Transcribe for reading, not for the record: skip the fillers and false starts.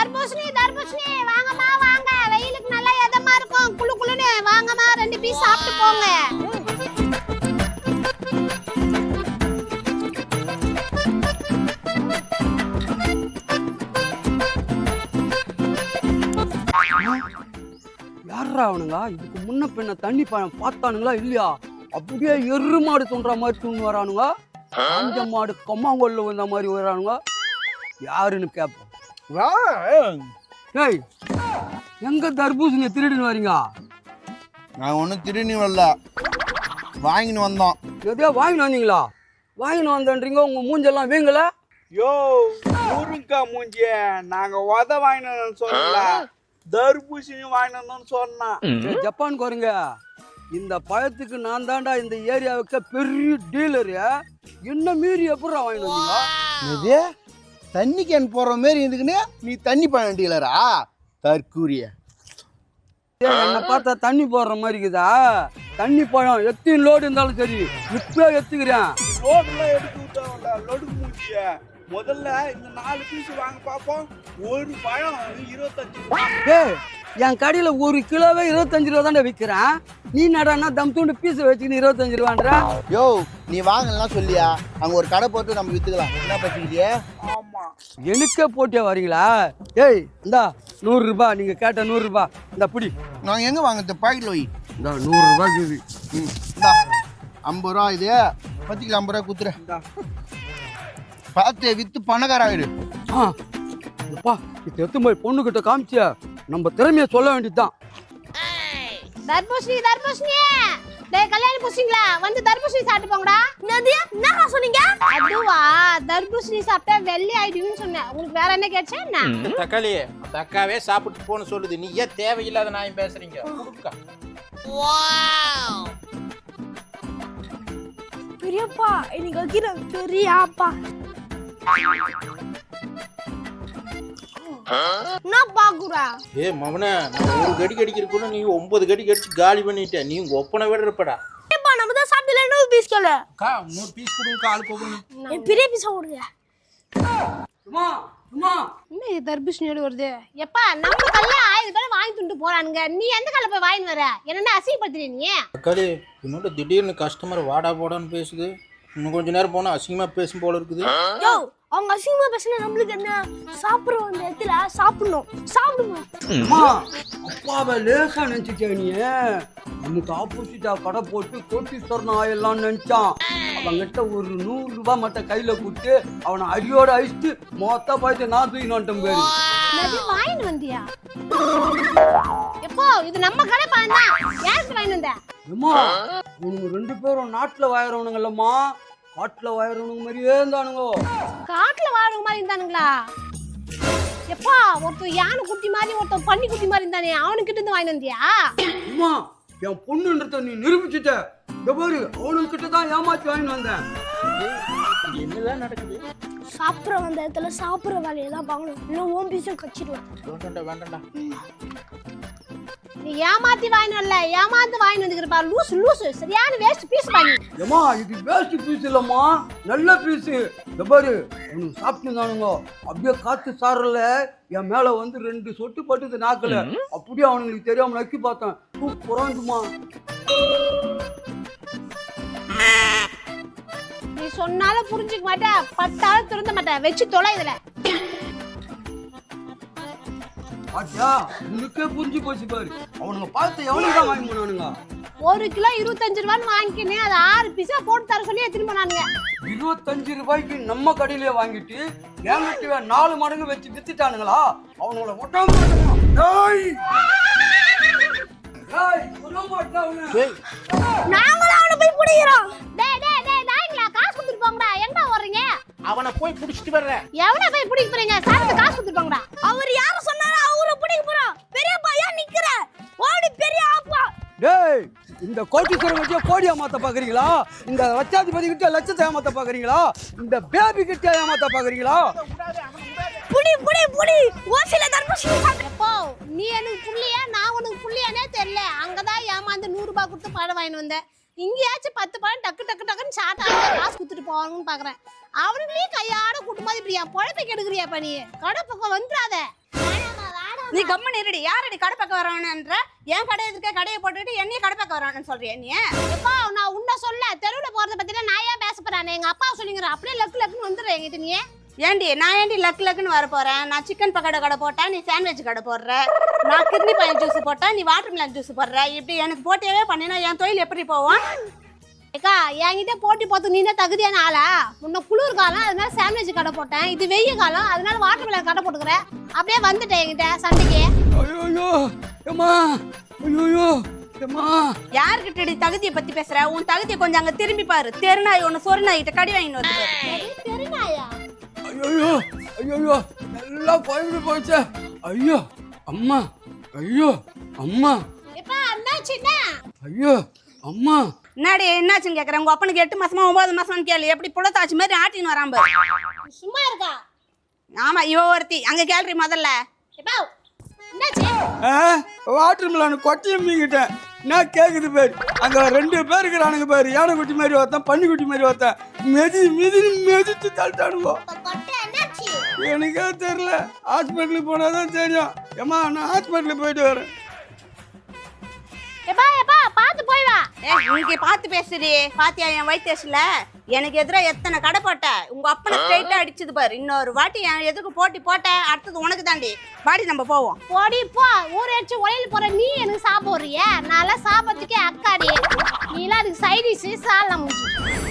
தர்பூசணி தர்பூசணி வாங்கம்மா வாங்க, வெயிலுக்கு நல்லா இதமா இருக்கும், குளு குளுன்னு வாங்கம்மா, 2 பீஸ் சாப்பிட்டு போங்க. யாரா அவனுங்க? இதுக்கு முன்ன பின்ன தண்ணி பார்த்தானுங்களா இல்லையா? அப்படியே எரு மாடு தோன்ற மாதிரி தூண்டு வரானுங்க, காஞ்ச மாடு கம்மாங்கொல்ல வந்த மாதிரி வரானுங்க. யாருன்னு கேட்போம். ஏய், எங்க தர்பூசணியை திருடின்னு வரீங்க? நான் ஒன்றும் திருநி வரல, வாங்கின்னு வந்தோம். எதையா வாங்கின்னு வந்தீங்களா? வாங்கின்னு வந்தன்றீங்க, உங்க மூஞ்செல்லாம் வீங்கல? யோ முருங்கா மூஞ்சிய நாங்க வாங்கினோம்னு சொல்லல, தர்பூசணி வாங்கினோம்னு சொன்னா. ஜப்பானுக்கு வருங்க. இந்த பழத்துக்கு நான் தாண்டா இந்த ஏரியாவுக்கு பெரிய டீலரு. என்ன மீறி எப்படி வாங்கிட்டு வந்தீங்க? இது தண்ணி கேன் போற மாதிரி இருக்குன்னு நீ தண்ணி பழம் டீலரா? தற்கூரிய என்னை பார்த்தா தண்ணி போடுற மாதிரி இருக்குதா? தண்ணி பழம் எத்தனை லோடு இருந்தாலும் சரி, இப்பவே எடுத்துக்கிறேன். லோடுலாம் எடுத்து விட்டா லோடு மூஞ்சிய. முதல்ல இந்த 4 பீஸ் வாங்க பாப்போம். ஒரு பழம் 25 ரூபாய். ஏய், என் கடையில் 1 கிலோவே 25 ரூபா தாண்டா விற்கிறேன். நீ நடானா தம் தூண்டு பீஸ் வச்சுக்கின்னு 25 ரூபான்ற. யோ நீ வாங்கலாம் சொல்லியா? அங்க ஒரு கடை போட்டு நம்ம வித்துக்கலாம். என்ன பச்சிக்கிட்டே? ஆமா, எனக்கே போட்டியா வரீங்களா? ஏய், இந்தா 100 ரூபாய், நீங்க கேட்ட 100 ரூபாய். இந்த புடி. நாங்கள் எங்கே வாங்குறது? பாக்கெட்டில் வை. இந்த 100 ரூபாய் இது. இந்தா 50 ரூபா இது. பத்திக்கு 50 ரூபா குத்துறேன். பார்த்து வித்து பணக்காராயிரு. அப்பா, இது எடுத்து போய் பொண்ணு கிட்ட காமிச்சியா நம்ம திறமைய சொல்ல வேண்டியதுதான். தர்பூசணி தர்பூசணி, டேய் கல்யாணி பூசிங்களா, வந்து தர்பூசணி சாப்பிட்டு போங்கடா. என்னடா சொன்னீங்க? அதுவா, தர்பூசணி சாப்பிட்டா வெள்ளை ஆயிடுன்னு சொன்னேன். உங்களுக்கு வேற என்ன கேட்சா என்ன? தக்காளி தக்காவே சாப்பிட்டு போன்னு சொல்லுது, நீ ஏன் தேவையில்லாத நான் பேசுறீங்க? பெரியப்பா இன்னைக்கு வைக்கிற பெரியாப்பா. என்ன பாக்குறா? ஏ மவனே, நான் ஒரு கடி கடிக்கிறதுக்குள்ள நீ 9 கடி கடிச்சு காலி பண்ணிட்ட. நீ உங்க ஒப்பனை விட இருப்படா. பெரியப்பா நம்ம தான் சாப்பிடல, இன்னொரு பீஸ் கேளு. அக்கா, 100 பீஸ் கொடுங்க, கால் போகணும். என் பெரிய பீஸா கொடுங்க. சும்மா சும்மா என்ன இது தர்பூசணியோட வருது? எப்பா நம்ம கல்ல 1000 பேர் வாங்கி துண்டு போறானுங்க, நீ எந்த கல்ல போய் வாங்கிட்டு வர? என்னென்ன அசிங்கப்படுத்துறீ நீ? தக்காளி, என்னோட திடீர்னு கஸ்டமர் வாடா போடான்னு பேசுது. இன்னும் கொஞ்ச நேரம் போனா அசிங்கமா பேசும் போல இருக்குது. யோ அவங்க அசிங்கமா பேசினா நம்மளுக்கு என்ன? சாப்பிடுற அந்த இடத்துல சாப்பிடணும், சாப்பிடுமா. அம்மா, அப்பாவை லேசா நினைச்சுட்டே நீ. நமக்கு ஆப்போசிட்டா கடை போட்டு கோட்டீஸ்வரன் ஆயிடலாம்னு நினைச்சான். அவங்கிட்ட ஒரு 100 ரூபாய் மட்டும் கையில கொடுத்து அவனை அடியோட அழிச்சுட்டு மொத்த பாய்த்து நான் தூக்கி நோட்டம் பேரு. வாங்கிட்டு வந்தியா? எப்போ இது நம்ம கடை பாந்தா யாருக்கு வாங்கிட்டு வந்த? அம்மா, உனக்கு 2 பேரும் நாட்டுல வாயறவனுங்கல்லம்மா, காட்டுல வாயறவனுங்க மாதிரியே இருந்தானுங்க. காட்டுல வாழறவங்க மாதிரி இருந்தானுங்களா? எப்பா ஒருத்தர் யானை குட்டி மாதிரி ஒருத்தர் பன்னி குட்டி மாதிரி இருந்தானே, அவனுக்கிட்ட இருந்து வாங்கிட்டு வந்தியா? அம்மா, என் பொண்ணுன்றத நீ நிரூபிச்சுட்ட. இந்த பாரு, அவனுக்கிட்ட தான் ஏமாத்தி வாங்கிட்டு வந்தேன். என்னதான் நடக்குது? சாப்பிடுற அந்த இடத்துல சாப்பிடுற வேலையை தான் பார்க்கணும், இல்லை ஓம் பீஸும் கச்சிடுவேன். வேண்டாம்டா வேண்டாம்டா. நீ ஏமாத்தி வாங்கிட்டு வரல, ஏமாந்து வாங்கிட்டு வந்துக்கிறப்பா. லூசு லூசு, சரியான வேஸ்ட் பீஸ் வாங்கி. ஏமா, இது வேஸ்ட் பீஸ் இல்லம்மா, நல்ல பீஸ். இந்த பாரு, அவனுக்கு சாப்பிட்டு இருந்தானுங்க, அப்படியே காத்து சாரல என் மேல வந்து 2 சொட்டு பட்டுது நாக்கல. அப்படியே அவனுங்களுக்கு தெரியாம நக்கி பார்த்தேன். புறாந்துமா. நீ சொன்னாலும் புரிஞ்சுக்க மாட்டேன், 10 ஆள் திருந்த மாட்டேன். வச்சு தொலை இதுல. ஆச்சா, உனக்கே புரிஞ்சு போச்சு பாரு. அவனுங்க பார்த்து எவனுக்கு தான் வாங்கி போனானுங்க. 1 கிலோ 25 ரூபான்னு வாங்கிக்கினேன், அது 6 பீஸா போட்டு தர சொல்லி எடுத்துட்டு போனானுங்க. 25 ரூபாய்க்கு நம்ம கடையிலே வாங்கிட்டு என்கிட்ட 4 மடங்கு வச்சு வித்துட்டானுங்களா? அவனுங்களை ஒட்டாம நாங்களும் அவனை போய் பிடிக்கிறோம். டேய் டேய் டேய் நாய்ங்களா, காசு கொடுத்துட்டு போங்கடா. எங்க வர்றீங்க? அவனை போய் புடிச்சிட்டு வர்றேன். எவனை போய் பிடிக்க போறீங்க? சாப்பிட்டு காசு கொடுத்துட்டு போங்கடா. அவர் யார சொன்னாரோ அவரை பிடிக்க போறோம். பெரியப்பா ஏன் நிக்கிற? ஓடி பெரிய ஆப்பா. டேய், இந்த கோட்டீஸ்வரன் கிட்ட கோடியா மாத்த பாக்குறீங்களா? இந்த லட்சாதிபதி கிட்ட லட்சத்தை ஏமாத்த பாக்குறீங்களா? இந்த பேபி கிட்ட ஏமாத்த பாக்குறீங்களா? புடி புடி புடி, ஓசில தர்பூசணி சாப்பிட்டு. எப்போ நீ எனக்கு புள்ளியா, நான் உனக்கு புள்ளியானே தெரியல. அங்கதான் ஏமாந்து 100 ரூபாய் கொடுத்து பழம் வாங்கிட்டு வந்தேன். இங்கேயாச்சும் 10 பழம் டக்கு டக்கு டக்குன்னு சாட்டாங்க காசு கொடுத்துட்டு போவாங்கன்னு பாக்குறேன். அவனுங்களே கையாட கூட்டு மாதிரி இப்படி என் பொழப்பை கெடுக்கிறியா பண்ணி? கடை பக்கம் வந்துடாத. நீ கம்மன் இருடி. யாரடி கடை பக்கம் வரவனன்ற? என் கடை எதுக்கு கடையை போட்டுட்டு என்னைய கடை பக்கம் வரவனு சொல்றியா நீ? எப்பா நான் உன்ன சொல்ல தெருவுல போறத பத்தில நான் ஏன் பேச போறேன்? எங்க அப்பா சொல்லிங்கற அப்படியே லக்கு லக்குன்னு வந்துடுற என்கிட்ட நீ. ஏண்டி நான் ஏண்டி லக்கு லக்குன்னு வர போறேன்? நான் சிக்கன் பக்கோடா கடை போட்டா நீ சாண்ட்விச் கடை போடுற. நான் கிட்னி பழம் ஜூஸ் போட்டா நீ வாட்டர்மெலன் ஜூஸ் போடுற. இப்படி எனக்கு போட்டியவே பண்ணினா என் தொழில் எப்படி போவோம்? ஏக்கா என்கிட்ட போட்டி போட்டு நீ என்ன தகுதியான ஆளா? முன்ன குளிர் காலம் அதனால சாண்ட்விச் கடை போட்டேன். இது வெயில் காலம் அதனால வாட்டர்மெலன் கடை போட்டுக்கற. அப்படியே வந்துட்டேன் என்கிட்ட சண்டைக்கு. ஐயோ ஏமா ஐயோ ஏமா யாருக்கிட்டடி தகுதியை பத்தி பேசுற? உன் தகுதியை கொஞ்சம் அங்க திரும்பி பாரு. தெருநாய் ஒண்ணு சொரு நாய்கிட்ட கடி வாங்கிட்டு வந்து தெரியுமாயா? ஐயோ ஐயோ எல்லாம் பயந்து போச்சு. ஐயோ அம்மா ஐயோ அம்மா எப்பா என்னாச்சுன்னா? ஐயோ அம்மா என்னடி என்னாச்சுன்னு கேக்குறேன். உங்க அப்பனுக்கு 8 மாசமா 9 மாசம்னு கேளு. எப்படி புள்ளத்தாச்சு மாதிரி ஆட்டின்னு வரான் பாரு. சும்மா இருக்கா? ஆமா இவ ஒருத்தி. அங்க கேள்றி முதல்ல. எப்பா என்னாச்சு? வாட்டர் மிலான் கொட்டையும் மீங்கிட்டேன். என்ன கேக்குது பேர்? அங்க 2 பேர் இருக்கிறானுங்க பேர். யானை குட்டி மாதிரி ஒருத்தன், பன்னி குட்டி மாதிரி ஒருத்தன். மெதிச்சு தள்ளிட்டானுங்க. கொட்டை என்னாச்சு? எனக்கே தெரியல. ஹாஸ்பிட்டலுக்கு போனாதான் தெரியும். ஏமா நான் ஹாஸ்பிட்டலுக்கு போயிட்டு வரேன். எப்பா எப்பா பாத்து போய் வா. நீங்க பார்த்து பேசுறீ. பாத்தியா என் வயிற்றுல எனக்கு எதிராக எத்தனை கடை போட்ட? உங்க அப்பனை ஸ்ட்ரைட்டா அடிச்சது பாரு. இன்னொரு வாட்டி என் எதுக்கு போட்டி போட்ட? அடுத்தது உனக்கு தாண்டி. வாடி நம்ம போவோம். போடி போ. ஊர் அடிச்சு ஒலையில போற நீ எனக்கு சாப்பிடுறிய? நான்லாம் சாப்பிட்றதுக்கே அக்காடி. நீலாம் அதுக்கு சைடிஷ் சாலாம் முடிச்சு.